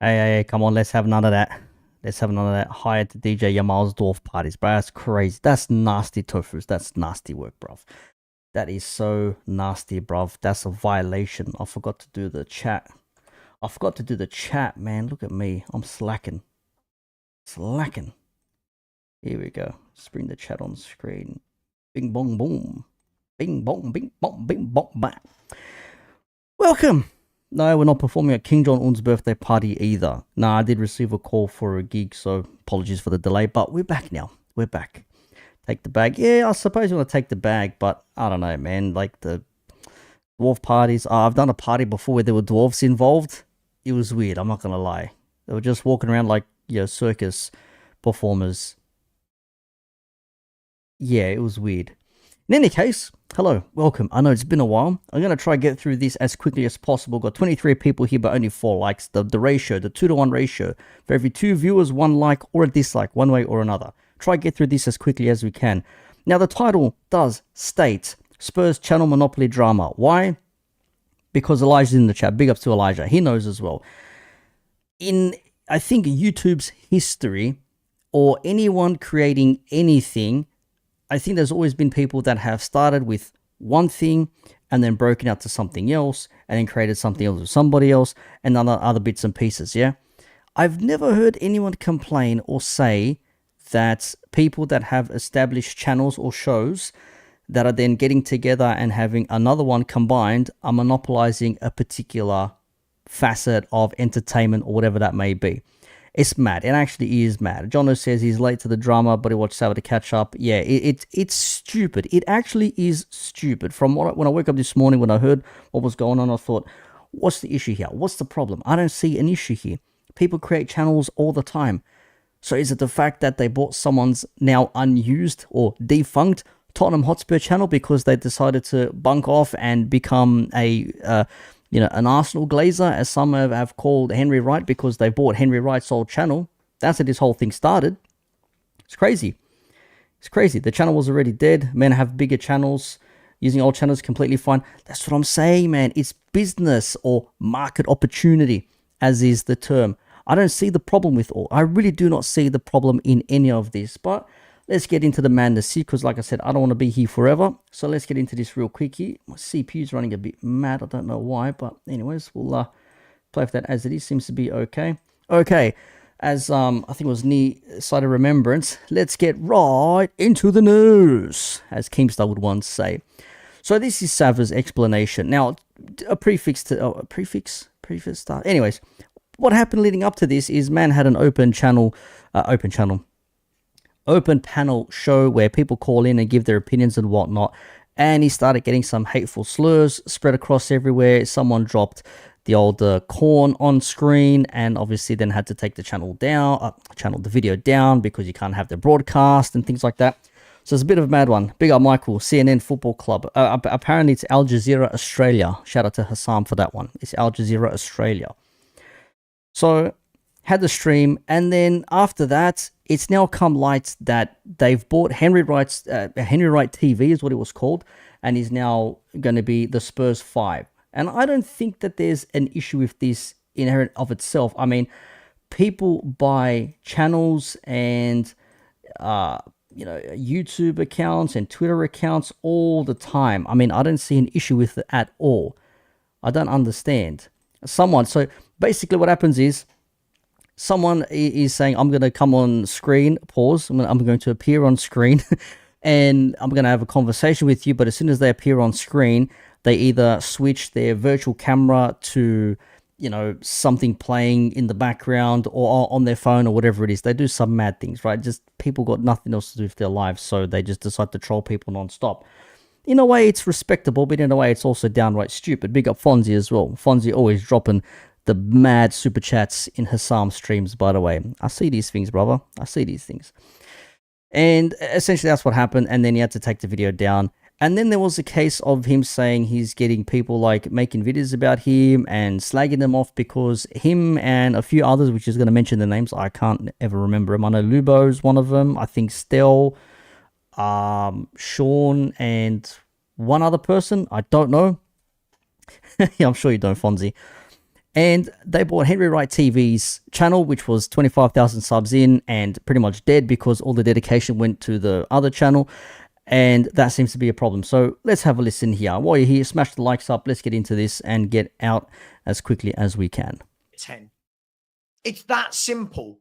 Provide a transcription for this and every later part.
Hey, come on, let's have none of that. Let's have none of that. Hired to DJ Yamal's dwarf parties, bro. That's crazy. That's nasty, Tofus. That's nasty work, bruv. That is so nasty, bruv. That's a violation. I forgot to do the chat. I forgot to do the chat, man. Look at me. I'm slacking. Slacking. Here we go. Let's bring the chat on screen. Bing bong boom. Bing bong, bing bong, bing bong bang. Welcome. No, we're not performing at King Jong-un's birthday party either. Nah, I did receive a call for a gig, so apologies for the delay, but we're back now. We're back. Take the bag. Yeah, I suppose you want to take the bag, but I don't know, man. Like the dwarf parties. I've done a party before where there were dwarves involved. It was weird, I'm not going to lie. They were just walking around like, circus performers. Yeah, it was weird. In any case, hello, welcome. I know it's been a while. I'm going to try to get through this as quickly as possible. Got 23 people here, but only 4 likes. The ratio, the 2-to-1 ratio. For every 2 viewers, 1 like or a dislike, one way or another. Try to get through this as quickly as we can. Now, the title does state Spurs channel monopoly drama. Why? Because Elijah's in the chat. Big ups to Elijah. He knows as well. In, I think, YouTube's history, or anyone creating anything, I think there's always been people that have started with one thing and then broken out to something else and then created something else with somebody else and other bits and pieces, yeah? I've never heard anyone complain or say that people that have established channels or shows that are then getting together and having another one combined are monopolizing a particular facet of entertainment or whatever that may be. It's mad. It actually is mad. Jono says he's late to the drama, but he watched Savva to catch up. Yeah, it's stupid. It actually is stupid. From when I woke up this morning, when I heard what was going on, I thought, what's the issue here? What's the problem? I don't see an issue here. People create channels all the time. So is it the fact that they bought someone's now unused or defunct Tottenham Hotspur channel because they decided to bunk off and become an Arsenal glazer, as some have called Henry Wright, because they bought Henry Wright's old channel? That's how this whole thing started. It's crazy. It's crazy. The channel was already dead. Men have bigger channels. Using old channels completely fine. That's what I'm saying, man. It's business or market opportunity, as is the term. I don't see the problem with all. I really do not see the problem in any of this. But let's get into the madness here, because like I said, I don't want to be here forever. So let's get into this real quick here. My CPU's running a bit mad. I don't know why, but anyways, we'll play with that as it is. Seems to be okay. Okay, as I think it was near side of remembrance, let's get right into the news, as Keemstar would once say. So this is Savva's explanation. Now, a preface start. Anyways, what happened leading up to this is man had an open panel show where people call in and give their opinions and whatnot, and he started getting some hateful slurs spread across everywhere. Someone dropped the old corn on screen, and obviously then had to take the the video down, because you can't have the broadcast and things like that. So it's a bit of a mad one. Big up Michael, CNN Football Club. Apparently it's Al Jazeera Australia. Shout out to Hassam for that one. It's Al Jazeera Australia. So had the stream, and then after that, it's now come light that they've bought Henry Wright TV is what it was called, and is now going to be the Spurs 5. And I don't think that there's an issue with this inherent of itself. I mean, people buy channels and YouTube accounts and Twitter accounts all the time. I mean, I don't see an issue with it at all. I don't understand. So basically what happens is, someone is saying, I'm going to come on screen, pause, I'm going to appear on screen, and I'm going to have a conversation with you, but as soon as they appear on screen, they either switch their virtual camera to, something playing in the background or on their phone or whatever it is. They do some mad things, right? Just people got nothing else to do with their lives, so they just decide to troll people non-stop. In a way, it's respectable, but in a way, it's also downright stupid. Big up Fonzie as well. Fonzie always dropping the mad super chats in Hassam streams, by the way. I see these things, brother. I see these things. And essentially that's what happened, and then he had to take the video down. And then there was a case of him saying he's getting people like making videos about him and slagging them off, because him and a few others, which is going to mention the names, I can't ever remember them. I know Lubo's one of them. I think Stel, Sean, and one other person. I don't know. Yeah, I'm sure you don't, Fonzie. And they bought Henry Wright TV's channel, which was 25,000 subs in and pretty much dead because all the dedication went to the other channel. And that seems to be a problem. So let's have a listen here. While you're here, smash the likes up. Let's get into this and get out as quickly as we can. 10. It's that simple.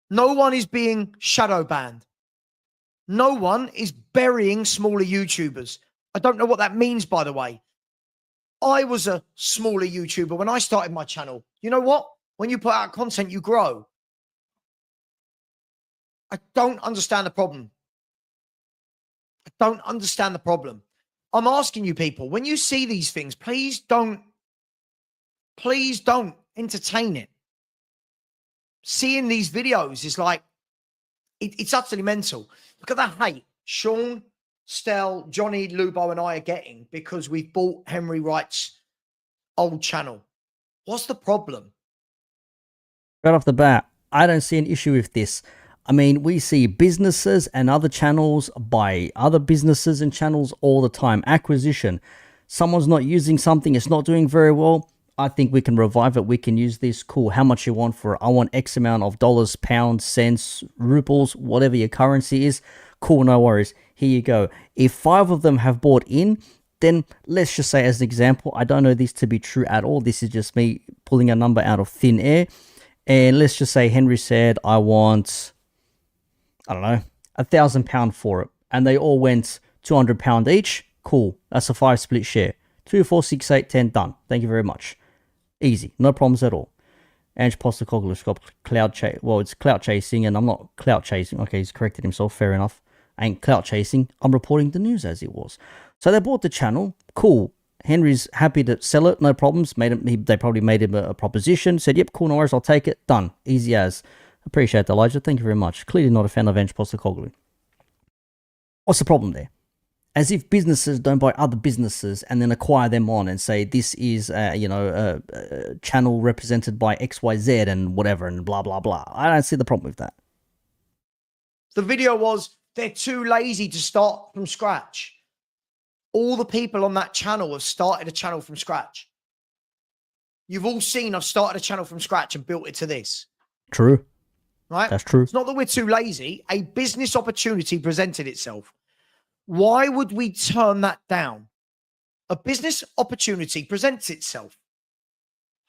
No one is being shadow banned. No one is burying smaller YouTubers. I don't know what that means, by the way. I was a smaller YouTuber when I started my channel. You know what? When you put out content, you grow. I don't understand the problem. I don't understand the problem. I'm asking you people, when you see these things, please don't entertain it. Seeing these videos is like, it's utterly mental. Look at that hate Sean, Stell, Johnny, Lubo and I are getting because we've bought Henry Wright's old channel. What's the problem? Right off the bat, I don't see an issue with this. I mean, we see businesses and other channels buy other businesses and channels all the time. Acquisition. Someone's not using something, it's not doing very well. I think we can revive it. We can use this. Cool. How much you want for it? I want X amount of dollars, pounds, cents, rubles, whatever your currency is. Cool, no worries. Here you go. If 5 of them have bought in, then let's just say as an example, I don't know this to be true at all. This is just me pulling a number out of thin air. And let's just say Henry said, I want, I don't know, £1,000 for it. And they all went £200 each. Cool. That's a 5 split share. 2, 4, 6, 8, 10, done. Thank you very much. Easy. No problems at all. Ange Postacoglu's got cloud chase. Well, it's clout chasing, and I'm not clout chasing. Okay, he's corrected himself. Fair enough. I ain't clout chasing. I'm reporting the news as it was. So they bought the channel. Cool. Henry's happy to sell it. No problems. They probably made him a proposition. Said, yep, cool, no worries. I'll take it. Done. Easy as. Appreciate that, Elijah. Thank you very much. Clearly not a fan of Ange Postacoglu. What's the problem there? As if businesses don't buy other businesses and then acquire them on and say, this is, a channel represented by XYZ and whatever and blah, blah, blah. I don't see the problem with that. The video was, they're too lazy to start from scratch. All the people on that channel have started a channel from scratch. You've all seen I've started a channel from scratch and built it to this. True. Right? That's true. It's not that we're too lazy. A business opportunity presented itself. Why would we turn that down? A business opportunity presents itself.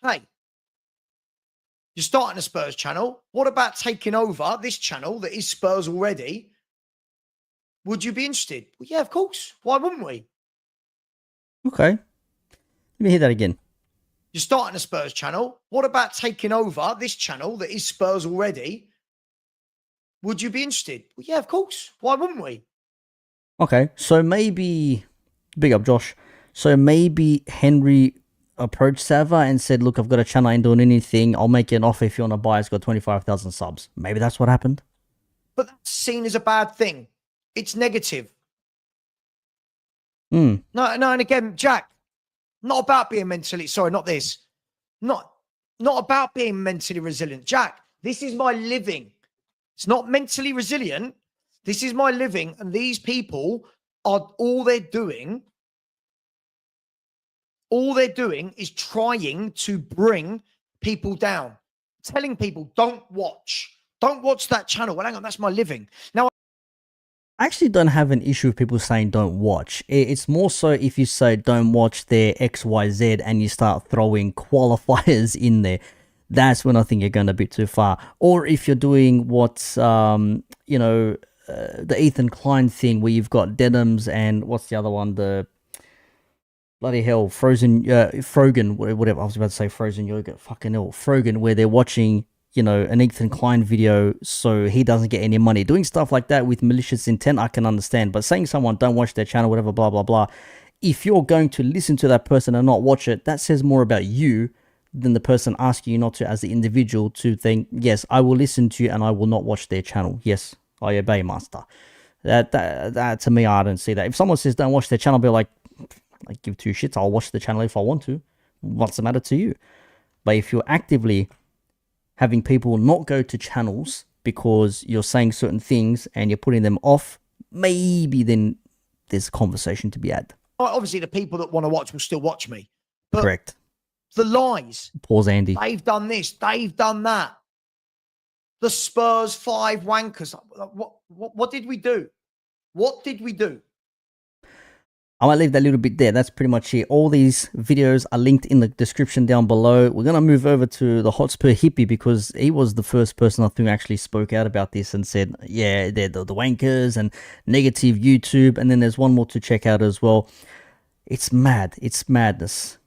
Hey, you're starting a Spurs channel. What about taking over this channel that is Spurs already? Would you be interested? Well, yeah, of course. Why wouldn't we? Okay. Let me hear that again. You're starting a Spurs channel. What about taking over this channel that is Spurs already? Would you be interested? Well, yeah, of course. Why wouldn't we? Okay, so maybe, big up Josh, so maybe Henry approached Savva and said, look, I've got a channel, I ain't doing anything, I'll make you an offer if you want to buy it, it's got 25,000 subs. Maybe that's what happened. But that's seen as a bad thing. It's negative. No, and again, Jack, not about being mentally, sorry, not this. Not about being mentally resilient. Jack, this is my living. It's not mentally resilient. This is my living, and these people are all they're doing is trying to bring people down, telling people, don't watch that channel. Well, hang on, that's my living. Now, I actually don't have an issue with people saying don't watch. It's more so if you say don't watch their XYZ and you start throwing qualifiers in there. That's when I think you're going a bit too far. Or if you're doing what's, the Ethan Klein thing where you've got denims and what's the other one? The bloody hell, Frogan, whatever. I was about to say frozen yogurt. Fucking hell, Frogan, where they're watching, an Ethan Klein video so he doesn't get any money. Doing stuff like that with malicious intent, I can understand. But saying someone don't watch their channel, whatever, blah, blah, blah. If you're going to listen to that person and not watch it, that says more about you than the person asking you not to as the individual to think, yes, I will listen to you and I will not watch their channel. Yes, I obey, master. That to me, I don't see that. If someone says don't watch their channel, I'll be like, I give 2 shits. I'll watch the channel if I want to. What's the matter to you? But if you're actively having people not go to channels because you're saying certain things and you're putting them off, maybe then there's a conversation to be had. Obviously, the people that want to watch will still watch me. But correct. The lies. Pause, Andy. They've done this. They've done that. The Spurs 5 wankers. What did we do? What did we do? I might leave that little bit there. That's pretty much it. All these videos are linked in the description down below. We're going to move over to the Hotspur Hippie because he was the first person I think actually spoke out about this and said, yeah, they're the wankers and negative YouTube. And then there's one more to check out as well. It's mad. It's madness.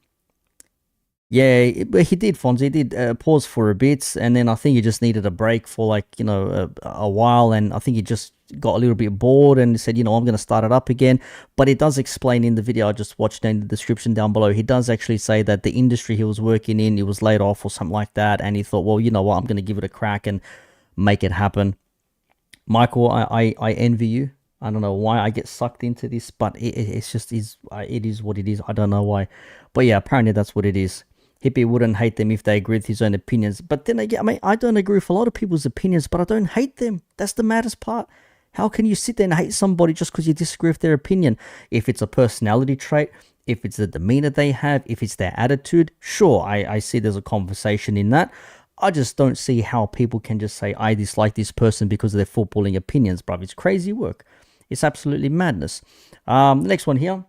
Yeah, but he did, Fonzie. He did pause for a bit, and then I think he just needed a break for like, you know, a while, and I think he just got a little bit bored and said, you know, I'm going to start it up again. But it does explain in the video I just watched in the description down below, he does actually say that the industry he was working in, he was laid off or something like that, and he thought, well, you know what, I'm going to give it a crack and make it happen. Michael, I envy you. I don't know why I get sucked into this, but it's just it is what it is. I don't know why. But yeah, apparently that's what it is. Hippie wouldn't hate them if they agree with his own opinions. But then again, I mean, I don't agree with a lot of people's opinions, but I don't hate them. That's the maddest part. How can you sit there and hate somebody just because you disagree with their opinion? If it's a personality trait, if it's the demeanor they have, if it's their attitude, sure, I see there's a conversation in that. I just don't see how people can just say, I dislike this person because of their footballing opinions, bruv. It's crazy work. It's absolutely madness. The next one here.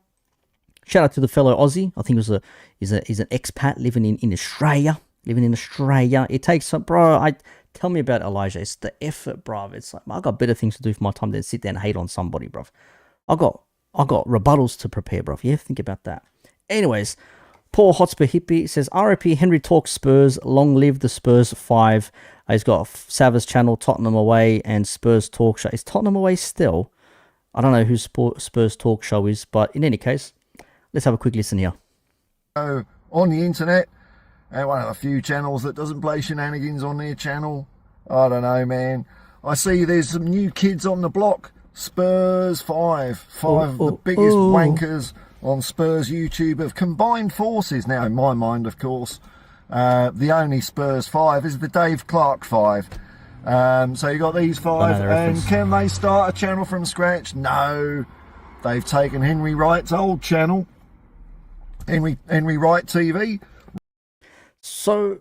Shout out to the fellow Aussie. I think he's an expat living in Australia. It takes some, bro. Tell me about Elijah. It's the effort, bro. It's like I got better things to do for my time than sit there and hate on somebody, bro. I got rebuttals to prepare, bro. Yeah, think about that. Anyways, poor Hotspur Hippie says, RIP Henry talks Spurs. Long live the Spurs 5. He's got Savva's channel, Tottenham away, and Spurs talk show. Is Tottenham away still? I don't know who Spurs talk show is, but in any case, let's have a quick listen here. On the internet, one of the few channels that doesn't play shenanigans on their channel. I don't know, man. I see there's some new kids on the block. Spurs 5. Five of the biggest wankers on Spurs YouTube have combined forces. Now, in my mind, of course, the only Spurs 5 is the Dave Clark 5. So you got these 5, and can they start a channel from scratch? No. They've taken Henry Wright's old channel, Henry Wright TV. So,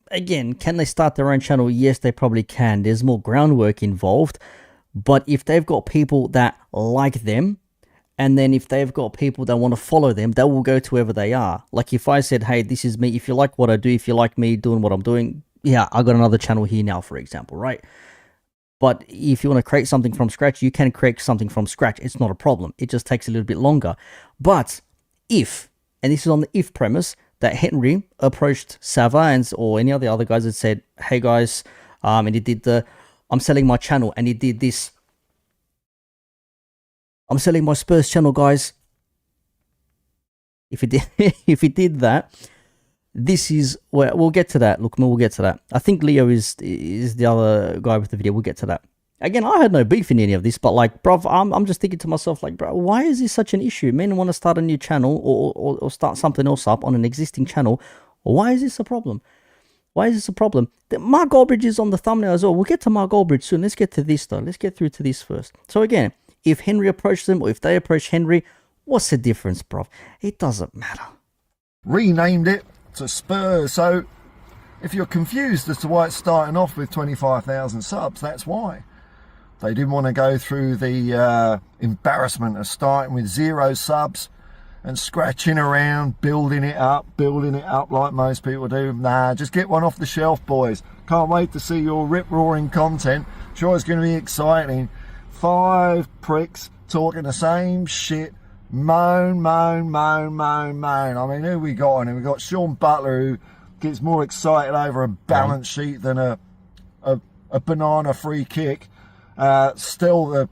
again, can they start their own channel? Yes, they probably can. There's more groundwork involved. But if they've got people that like them, and then if they've got people that want to follow them, they will go to wherever they are. Like if I said, hey, this is me. If you like what I do, if you like me doing what I'm doing, yeah, I got another channel here now, for example, right? But if you want to create something from scratch, you can create something from scratch. It's not a problem. It just takes a little bit longer. But if, and this is on the if premise, that Henry approached Savva or any of the other guys that said, hey guys, and he did the, I'm selling my channel, and he did this, I'm selling my Spurs channel, guys. If he did, if he did that, this is where we'll get to that. Look, we'll get to that. I think Leo is the other guy with the video. We'll get to that. Again, I had no beef in any of this, but like, bro, I'm just thinking to myself, like, bro, why is this such an issue? Men want to start a new channel or start something else up on an existing channel. Why is this a problem? Why is this a problem? Mark Goldbridge is on the thumbnail as well. We'll get to Mark Goldbridge soon. Let's get to this though. Let's get through to this first. So again, if Henry approached them or if they approach Henry, what's the difference, bro? It doesn't matter. Renamed it to Spurs. So if you're confused as to why it's starting off with 25,000 subs, that's why. They didn't want to go through the embarrassment of starting with 0 subs and scratching around, building it up like most people do. Nah, just get one off the shelf, boys. Can't wait to see your rip-roaring content. Sure, it's going to be exciting. 5 pricks talking the same shit. Moan. I mean, who we got on here? We got Sean Butler, who gets more excited over a balance sheet than a banana free kick. Still,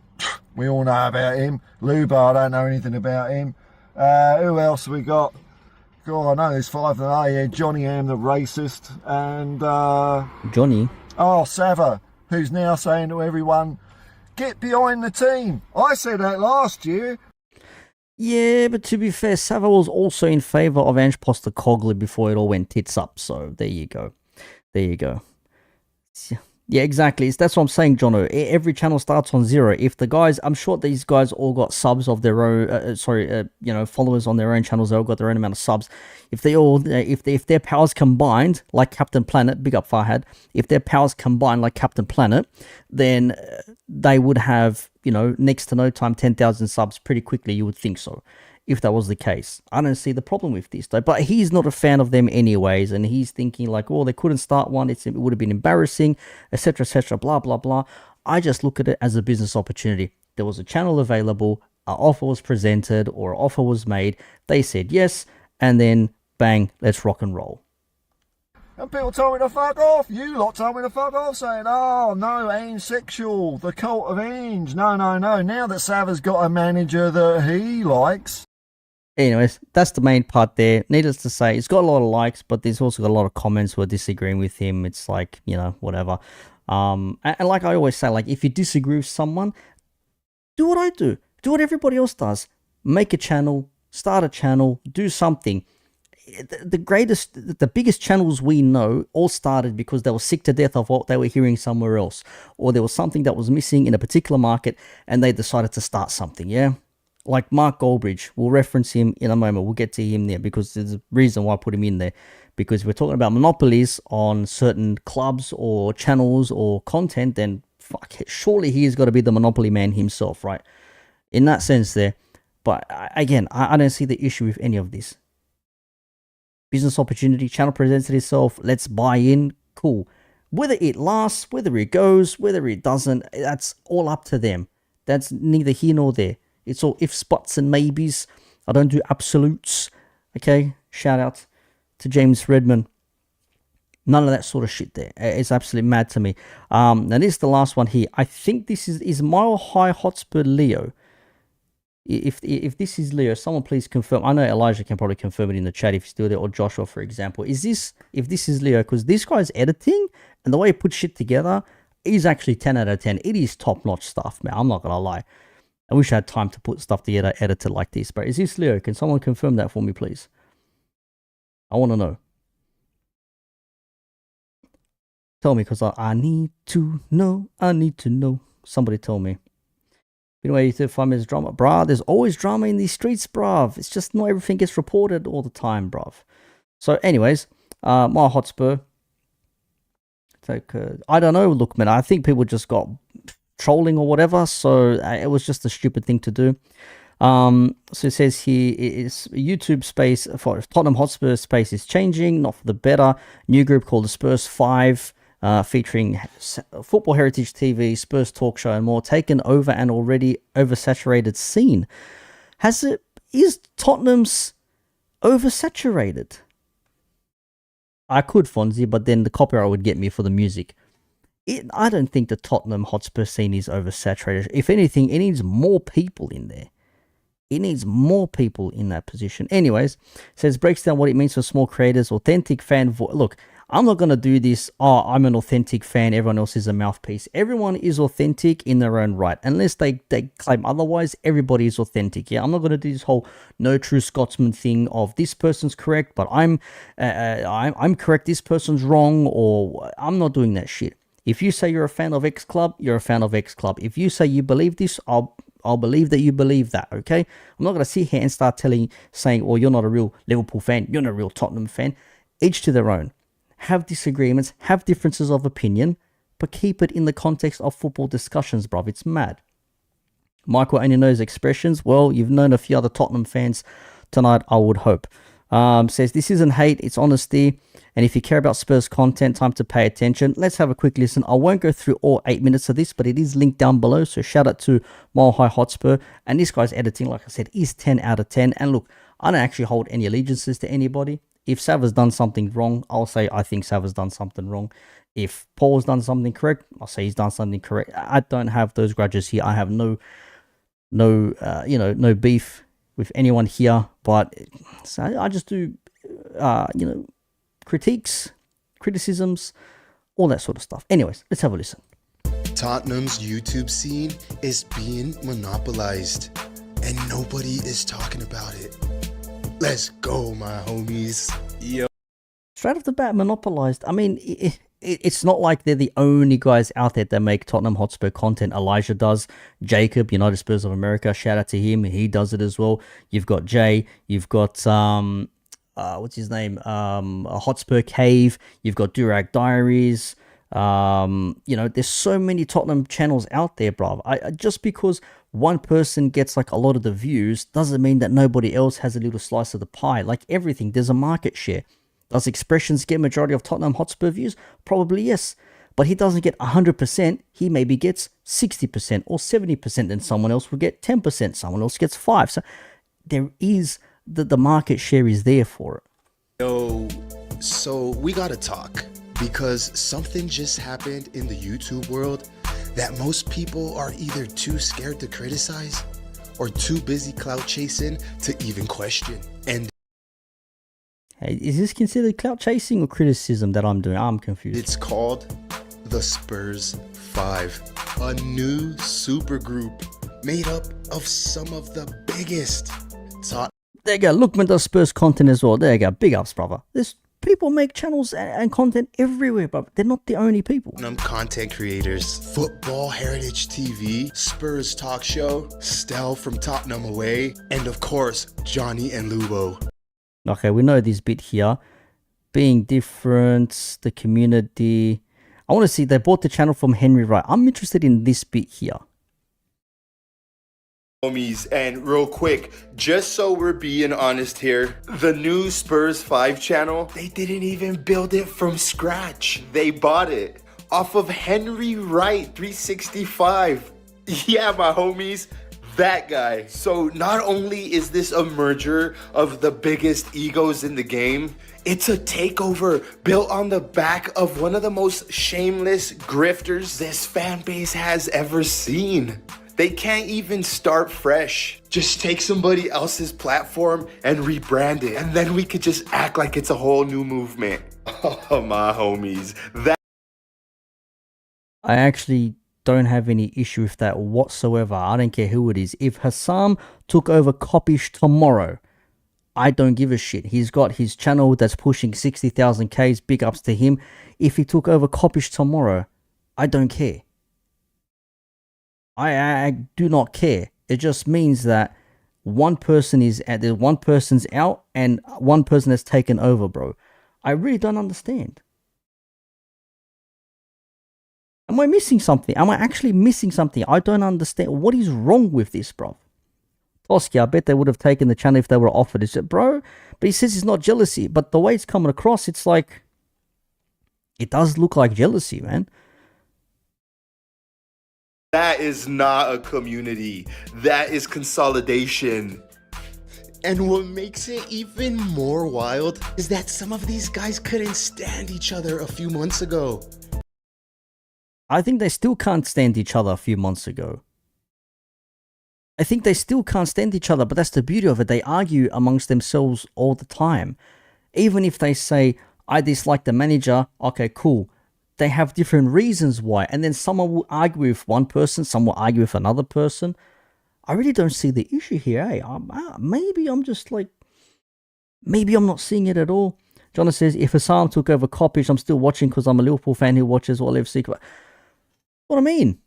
we all know about him. Luba, I don't know anything about him. Who else we got? God, I know there's 5 of them. Yeah, Johnny M, the racist, and Johnny. Oh, Savva, who's now saying to everyone, get behind the team. I said that last year. Yeah, but to be fair, Savva was also in favour of Ange Postecoglou before it all went tits up. So there you go. Yeah, exactly. That's what I'm saying, Jono. Every channel starts on zero. If the guys, I'm sure these guys all got subs of their own, followers on their own channels. They all got their own amount of subs. If they all, if their powers combined, like Captain Planet, big up Farhad. If their powers combined like Captain Planet, then they would have, next to no time, 10,000 subs pretty quickly. You would think so. If that was the case. I don't see the problem with this though, but he's not a fan of them anyways, and he's thinking like, oh, they couldn't start one, it would have been embarrassing, etc, blah blah blah. I just look at it as a business opportunity. There was a channel available, an offer was presented or an offer was made, they said yes, and then bang, let's rock and roll. And people told me to fuck off. You lot told me to fuck off, saying, oh, no, Ainge sexual, the cult of Ainge. No. Now that Savva's got a manager that he likes. Anyways, that's the main part there. Needless to say, it's got a lot of likes, but there's also got a lot of comments who are disagreeing with him. It's like, whatever. And like I always say, like, if you disagree with someone, do what I do. Do what everybody else does. Make a channel, start a channel, do something. The biggest channels we know all started because they were sick to death of what they were hearing somewhere else. Or there was something that was missing in a particular market and they decided to start something, yeah? Like Mark Goldbridge, we'll reference him in a moment. We'll get to him there because there's a reason why I put him in there. Because we're talking about monopolies on certain clubs or channels or content, then fuck it, surely he has got to be the monopoly man himself, right? In that sense there. But again, I don't see the issue with any of this. Business opportunity, channel presents itself, let's buy in, cool. Whether it lasts, whether it goes, whether it doesn't, that's all up to them. That's neither here nor there. It's all ifs, buts, and maybes. I don't do absolutes. Okay? Shout out to James Redman. None of that sort of shit there. It's absolutely mad to me. Now, this is the last one here. I think this is Mile High Hotspur Leo. If this is Leo, someone please confirm. I know Elijah can probably confirm it in the chat if he's still there, or Joshua, for example. If this is Leo, because this guy's editing and the way he puts shit together is actually 10 out of 10. It is top-notch stuff, man. I'm not going to lie. I wish I had time to put stuff together edited like this. But is this Leo? Can someone confirm that for me, please? I want to know. Tell me, because I need to know. I need to know. Somebody tell me. Anyway, 35 minutes drama. Bruh, there's always drama in these streets, bruv. It's just not everything gets reported all the time, bruv. So anyways, my Hotspur. I don't know. Look, man, I think people just got trolling or whatever, so it was just a stupid thing to do. So it says here, it's YouTube space for Tottenham Hotspur space is changing, not for the better. New group called the Spurs 5, featuring Football Heritage TV, Spurs talk show and more, taken over an already oversaturated scene. Is Tottenham's oversaturated? I could, Fonzie, but then the copyright would get me for the music. I don't think the Tottenham Hotspur scene is oversaturated. If anything, it needs more people in there. It needs more people in that position. Anyways, says breaks down what it means for small creators, authentic fan Look, I'm not going to do this, oh, I'm an authentic fan, everyone else is a mouthpiece. Everyone is authentic in their own right. Unless they claim otherwise, everybody is authentic. Yeah, I'm not going to do this whole no true Scotsman thing of this person's correct, but I'm correct, this person's wrong, or I'm not doing that shit. If you say you're a fan of X club, you're a fan of X club. If you say you believe this, I'll believe that you believe that, okay? I'm not going to sit here and start saying, oh, you're not a real Liverpool fan, you're not a real Tottenham fan. Each to their own. Have disagreements, have differences of opinion, but keep it in the context of football discussions, bruv. It's mad. Michael only knows expressions. Well, you've known a few other Tottenham fans tonight, I would hope. Says, this isn't hate, it's honesty. And if you care about Spurs content, time to pay attention. Let's have a quick listen. I won't go through all 8 minutes of this, but it is linked down below. So shout out to Mile High Hotspur. And this guy's editing, like I said, is 10 out of 10. And look, I don't actually hold any allegiances to anybody. If Savva's done something wrong, I'll say I think Savva's done something wrong. If Paul's done something correct, I'll say he's done something correct. I don't have those grudges here. I have no beef with anyone here. But so I just do, critiques, criticisms, all that sort of stuff. Anyways, let's have a listen. Tottenham's YouTube scene is being monopolized, and nobody is talking about it. Let's go, my homies. Yo. Straight off the bat, monopolized. I mean, it's not like they're the only guys out there that make Tottenham Hotspur content. Elijah does. Jacob, United Spurs of America, shout out to him. He does it as well. You've got Jay. You've got what's his name? Hotspur Cave. You've got Durag Diaries. There's so many Tottenham channels out there, bruv. Just because one person gets like a lot of the views doesn't mean that nobody else has a little slice of the pie. Like everything, there's a market share. Does Expressions get majority of Tottenham Hotspur views? Probably yes. But he doesn't get 100%. He maybe gets 60% or 70%. And someone else will get 10%. Someone else gets 5%. So there is, the market share is there for it. Yo, so we gotta talk. Because something just happened in the YouTube world that most people are either too scared to criticize or too busy clout chasing to even question. And Hey, is this considered clout chasing or criticism that I'm doing? I'm confused. it's called the Spurs 5, a new supergroup made up of some of the biggest There you go. Lookman does Spurs content as well. There you go. Big ups, brother. There's people make channels and content everywhere, but they're not the only people. Tottenham content creators. Football Heritage TV, Spurs Talk Show, Stel from Tottenham Away, and of course, Johnny and Lubo. Okay, we know this bit here. Being different, the community. I want to see, they bought the channel from Henry Wright. I'm interested in this bit here. Homies, and real quick, just so we're being honest here, the new Spurs 5 channel, they didn't even build it from scratch. They bought it off of Henry Wright 365. Yeah, my homies, that guy. So not only is this a merger of the biggest egos in the game, it's a takeover built on the back of one of the most shameless grifters this fan base has ever seen. They can't even start fresh. Just take somebody else's platform and rebrand it. And then we could just act like it's a whole new movement. Oh, my homies. I actually don't have any issue with that whatsoever. I don't care who it is. If Hassam took over Kopish tomorrow, I don't give a shit. He's got his channel that's pushing 60,000 Ks. Big ups to him. If he took over Kopish tomorrow, I don't care. I do not care. It just means that one person is one person's out and one person has taken over, bro. I really don't understand. Am I missing something? Am I actually missing something? I don't understand. What is wrong with this, bro? Toski, I bet they would have taken the channel if they were offered. Is it, bro? But he says it's not jealousy. But the way it's coming across, it's like, it does look like jealousy, man. That is not a community. That is consolidation. And what makes it even more wild is that some of these guys couldn't stand each other a few months ago. I think they still can't stand each other a few months ago. I think they still can't stand each other, but that's the beauty of it. They argue amongst themselves all the time. Even if they say, I dislike the manager, okay, cool. They have different reasons why. And then someone will argue with one person, some will argue with another person. I really don't see the issue here, eh? Maybe I'm just like, maybe I'm not seeing it at all. Jonah says, if Hassam took over Kopish, I'm still watching because I'm a Liverpool fan who watches all FC. What I mean?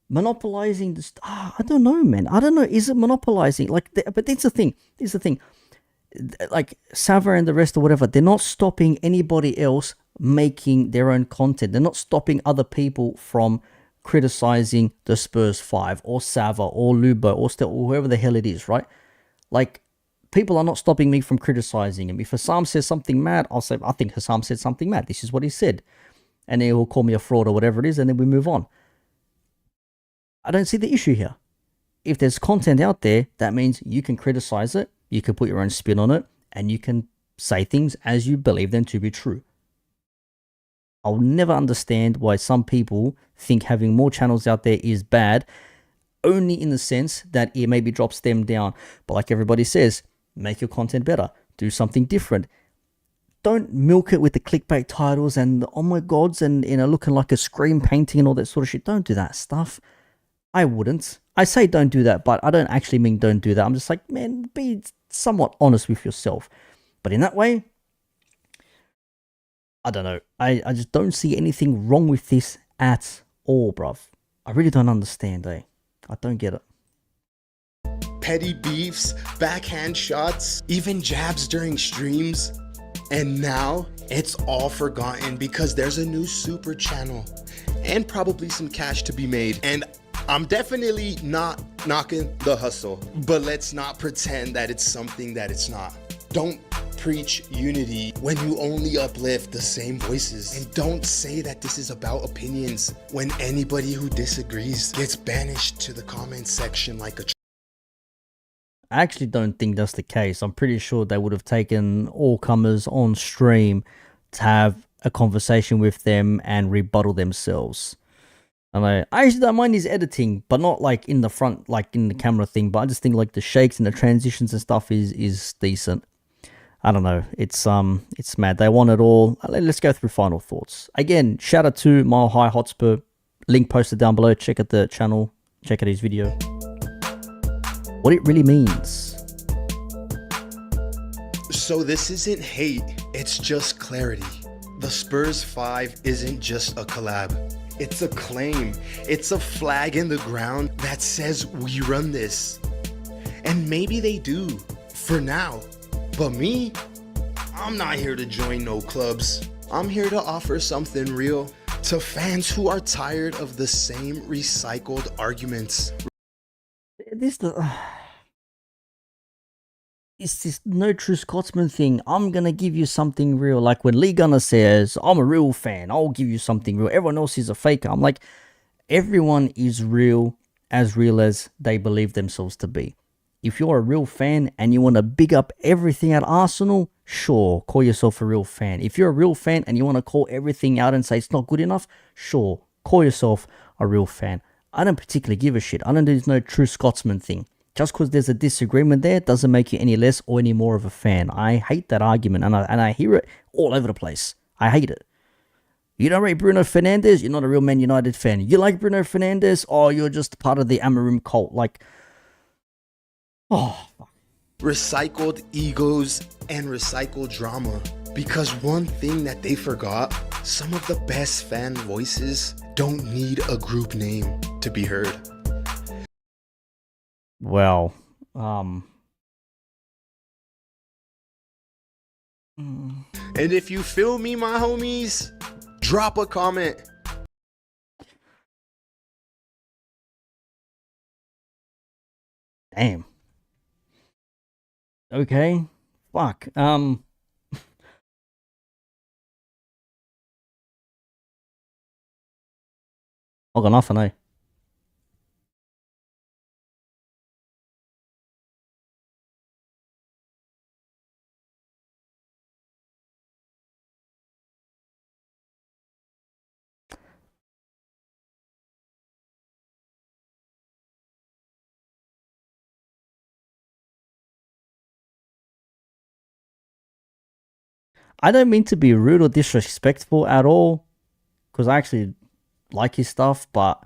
Monopolizing this. I don't know, man. I don't know. Is it monopolizing? But that's the thing. Here's the thing. Like Savva and the rest or whatever, they're not stopping anybody else making their own content. They're not stopping other people from criticizing the Spurs 5 or Savva or Lubo or whoever the hell it is, right? Like, people are not stopping me from criticizing him. If Hassam says something mad, I'll say, I think Hassam said something mad. This is what he said. And then he'll call me a fraud or whatever it is, and then we move on. I don't see the issue here. If there's content out there, that means you can criticize it, you can put your own spin on it, and you can say things as you believe them to be true. I'll never understand why some people think having more channels out there is bad, only in the sense that it maybe drops them down. But like everybody says, make your content better, do something different. Don't milk it with the clickbait titles and oh my gods and looking like a screen painting and all that sort of shit. Don't do that stuff. I wouldn't. I say don't do that, but I don't actually mean don't do that. I'm just like, man, be somewhat honest with yourself. But in that way, I don't know. I just don't see anything wrong with this at all, bruv. I really don't understand, I don't get it. Petty beefs, backhand shots, even jabs during streams. And now it's all forgotten because there's a new super channel and probably some cash to be made. And I'm definitely not knocking the hustle, but let's not pretend that it's something that it's not. Don't preach unity when you only uplift the same voices. And don't say that this is about opinions when anybody who disagrees gets banished to the comment section like a I actually don't think that's the case. I'm pretty sure they would have taken all comers on stream to have a conversation with them and rebuttal themselves. And I actually don't mind his editing, but not like in the front, like in the camera thing. But I just think like the shakes and the transitions and stuff is decent. I don't know. It's mad. They want it all. Let's go through final thoughts. Again, shout out to Mile High Hotspur. Link posted down below. Check out the channel. Check out his video. What it really means. So this isn't hate, it's just clarity. The Spurs 5 isn't just a collab. It's a claim. It's a flag in the ground that says we run this. And maybe they do, for now. But me, I'm not here to join no clubs. I'm here to offer something real to fans who are tired of the same recycled arguments. It's this no true Scotsman thing. I'm gonna give you something real. Like when Lee Gunner says, I'm a real fan, I'll give you something real. Everyone else is a faker. I'm like, everyone is real as they believe themselves to be. If you're a real fan and you want to big up everything at Arsenal, sure, call yourself a real fan. If you're a real fan and you want to call everything out and say it's not good enough, sure, call yourself a real fan. I don't particularly give a shit. I don't do this no true Scotsman thing. Just because there's a disagreement there doesn't make you any less or any more of a fan. I hate that argument, and I hear it all over the place. I hate it. You don't rate Bruno Fernandes? You're not a real Man United fan. You like Bruno Fernandes? Or you're just part of the Amarim cult. Like, oh, fuck. Recycled egos and recycled drama. Because one thing that they forgot, some of the best fan voices don't need a group name to be heard. Well, And if you feel me, my homies, drop a comment. damn. Okay. Fuck. I got nothing, eh? I don't mean to be rude or disrespectful at all, because I actually like his stuff, but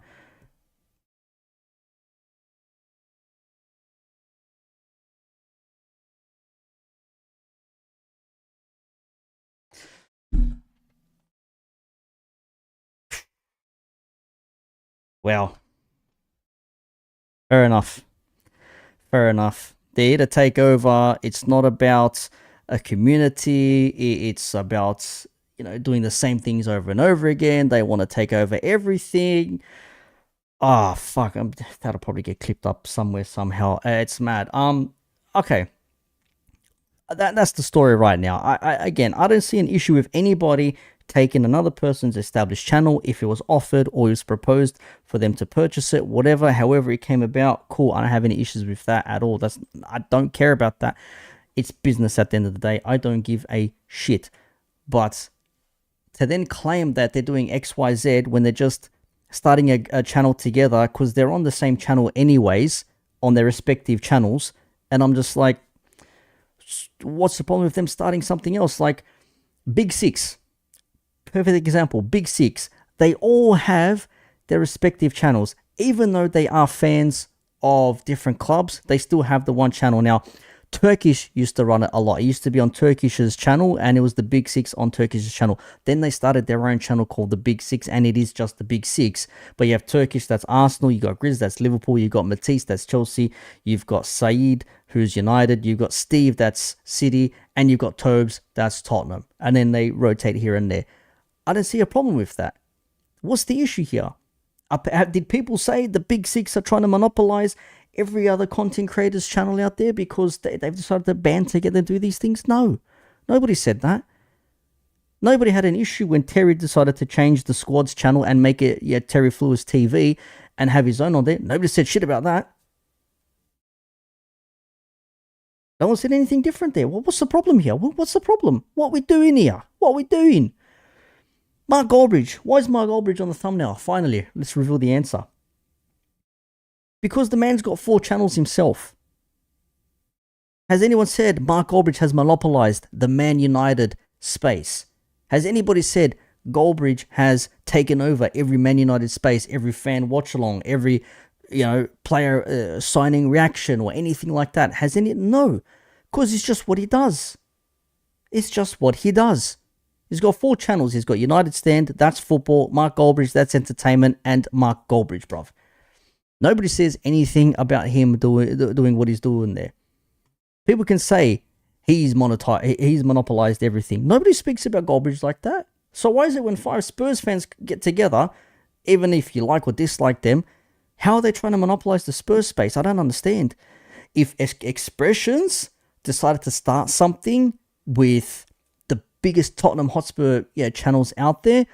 well, fair enough. Fair enough. They're here to take over. It's not about a community. It's about, doing the same things over and over again. They want to take over everything. Ah, fuck. That'll probably get clipped up somewhere, somehow. It's mad. Okay. That's the story right now. Again, I don't see an issue with anybody taking another person's established channel if it was offered or it was proposed for them to purchase it, whatever, however it came about. Cool. I don't have any issues with that at all. I don't care about that. It's business at the end of the day. I don't give a shit. But to then claim that they're doing XYZ when they're just starting a channel together because they're on the same channel anyways, on their respective channels, and I'm just like, what's the problem with them starting something else? Like Big Six, perfect example. Big Six, they all have their respective channels. Even though they are fans of different clubs, they still have the one channel. Now, Turkish used to run it a lot. It used to be on Turkish's channel, and it was the Big Six on Turkish's channel. Then they started their own channel called the Big Six, and it is just the Big Six. But you have Turkish, that's Arsenal. You got Grizz, that's Liverpool. You got Matisse, that's Chelsea. You've got Saeed, who's United. You've got Steve, that's City, and you've got Tobes, that's Tottenham. And then they rotate here and there. I don't see a problem with that. What's the issue here? Did people say the Big Six are trying to monopolize every other content creator's channel out there because they've decided to band together and do these things? No. Nobody said that. Nobody had an issue when Terry decided to change the squad's channel and make it Terry Flewis TV and have his own on there. Nobody said shit about that. No one said anything different there. Well, what's the problem here? What's the problem? What are we doing here? What are we doing? Mark Goldbridge. Why is Mark Goldbridge on the thumbnail? Finally, let's reveal the answer. Because the man's got 4 channels himself. Has anyone said Mark Goldbridge has monopolized the Man United space? Has anybody said Goldbridge has taken over every Man United space, every fan watch along, every player signing reaction or anything like that? Has any? No, because it's just what he does. It's just what he does. He's got 4 channels. He's got United Stand, that's football, Mark Goldbridge, that's entertainment, and Mark Goldbridge, bruv. Nobody says anything about him doing what he's doing there. People can say he's monopolized everything. Nobody speaks about Goldbridge like that. So why is it when 5 Spurs fans get together, even if you like or dislike them, how are they trying to monopolize the Spurs space? I don't understand. If Expressions decided to start something with the biggest Tottenham Hotspur channels out there,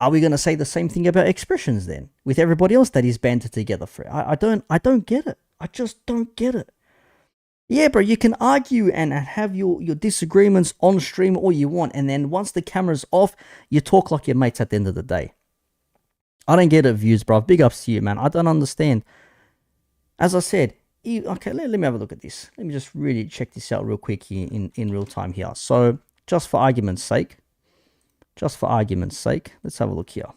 are we going to say the same thing about Expressions then? With everybody else that is banded together for it? I don't get it. I just don't get it. Yeah, bro, you can argue and have your disagreements on stream all you want, and then once the camera's off, you talk like your mates at the end of the day. I don't get it, views, bro. Big ups to you, man. I don't understand. As I said, okay, let me have a look at this. Let me just really check this out real quick here in real time here. So, just for argument's sake, let's have a look here.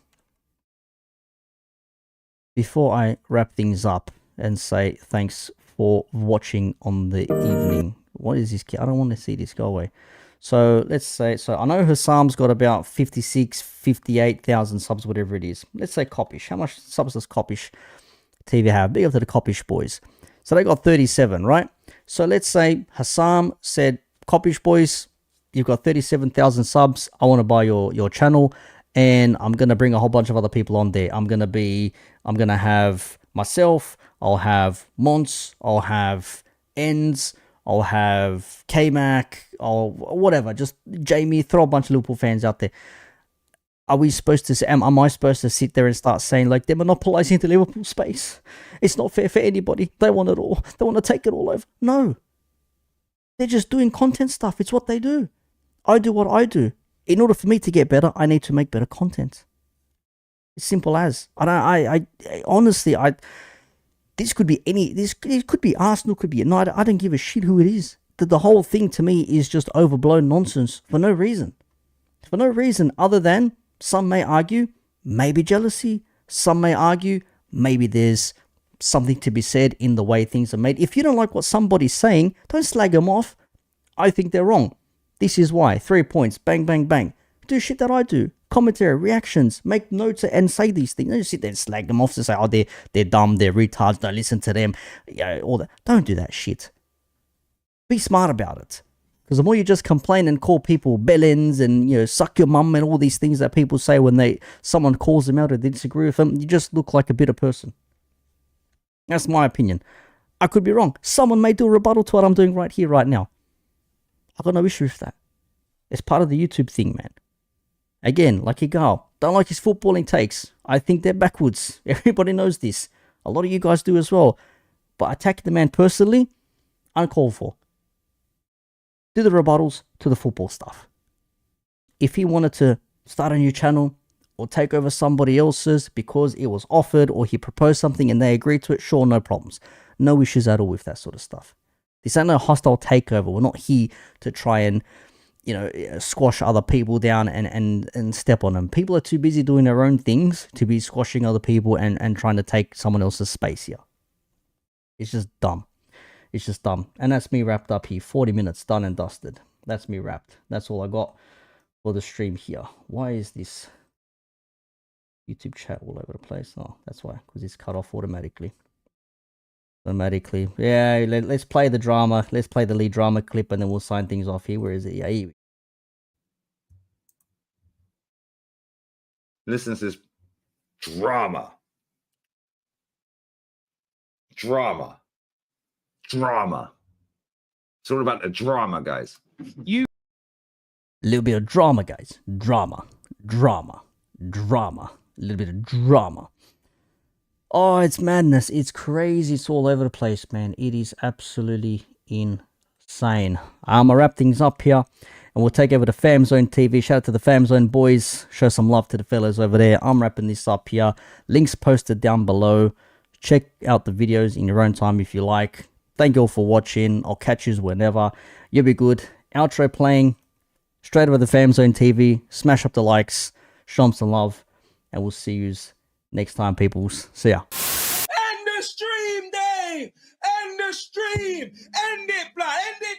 Before I wrap things up and say thanks for watching on the evening. What is this? I don't want to see this. Go away. So let's say, I know Hassam's got about 56, 58,000 subs, whatever it is. Let's say Coppish. How much subs does Coppish TV have? Big up to the Coppish boys. So they got 37, right? So let's say Hassam said, Coppish boys, you've got 37,000 subs. I want to buy your channel, and I'm going to bring a whole bunch of other people on there. I'm going to have myself, I'll have Mons, I'll have Ends, I'll have K-Mac, or whatever, just Jamie, throw a bunch of Liverpool fans out there. Are we supposed to say, am I supposed to sit there and start saying, like, they're monopolizing the Liverpool space? It's not fair for anybody. They want it all. They want to take it all over. No. They're just doing content stuff. It's what they do. I do what I do. In order for me to get better, I need to make better content. It's simple as. Honestly, this could be it could be Arsenal, could be United. I don't give a shit who it is. The whole thing to me is just overblown nonsense for no reason. For no reason other than, some may argue, maybe jealousy. Some may argue, maybe there's something to be said in the way things are made. If you don't like what somebody's saying, don't slag them off. I think they're wrong. This is why. 3 points. Bang, bang, bang. Do shit that I do. Commentary, reactions, make notes and say these things. Don't just sit there and slag them off to say, oh, they're dumb, they're retards, don't listen to them. All that. Don't do that shit. Be smart about it. Because the more you just complain and call people bellends and, suck your mum and all these things that people say when someone calls them out or they disagree with them, you just look like a bitter person. That's my opinion. I could be wrong. Someone may do a rebuttal to what I'm doing right here, right now. I've got no issue with that. It's part of the YouTube thing, man. Again, like Igal, don't like his footballing takes. I think they're backwards. Everybody knows this. A lot of you guys do as well. But attacking the man personally, uncalled for. Do the rebuttals to the football stuff. If he wanted to start a new channel or take over somebody else's because it was offered or he proposed something and they agreed to it, sure, no problems. No issues at all with that sort of stuff. This ain't no hostile takeover. We're not here to try and squash other people down and step on them. People are too busy doing their own things to be squashing other people and trying to take someone else's space here. It's just dumb. It's just done. And that's me wrapped up here. 40 minutes done and dusted. That's me wrapped. That's all I got for the stream here. Why is this YouTube chat all over the place? Oh, that's why, because it's cut off automatically. Yeah, let's play the drama. Let's play the lead drama clip and then we'll sign things off here. Where is it? Yeah, here. Listen to this drama. Drama. Drama. It's all about the drama, guys. A little bit of drama, guys. Drama. A little bit of drama. Oh, it's madness. It's crazy. It's all over the place, man. It is absolutely insane. I'm going to wrap things up here. And we'll take over to Fam Zone TV. Shout out to the Fam Zone boys. Show some love to the fellas over there. I'm wrapping this up here. Links posted down below. Check out the videos in your own time if you like. Thank you all for watching. I'll catch you whenever. You'll be good. Outro playing. Straight over the Fam Zone TV. Smash up the likes. Show them some love. And we'll see you next time, peoples. See ya. End the stream, Dave! End the stream! End it, blood! End it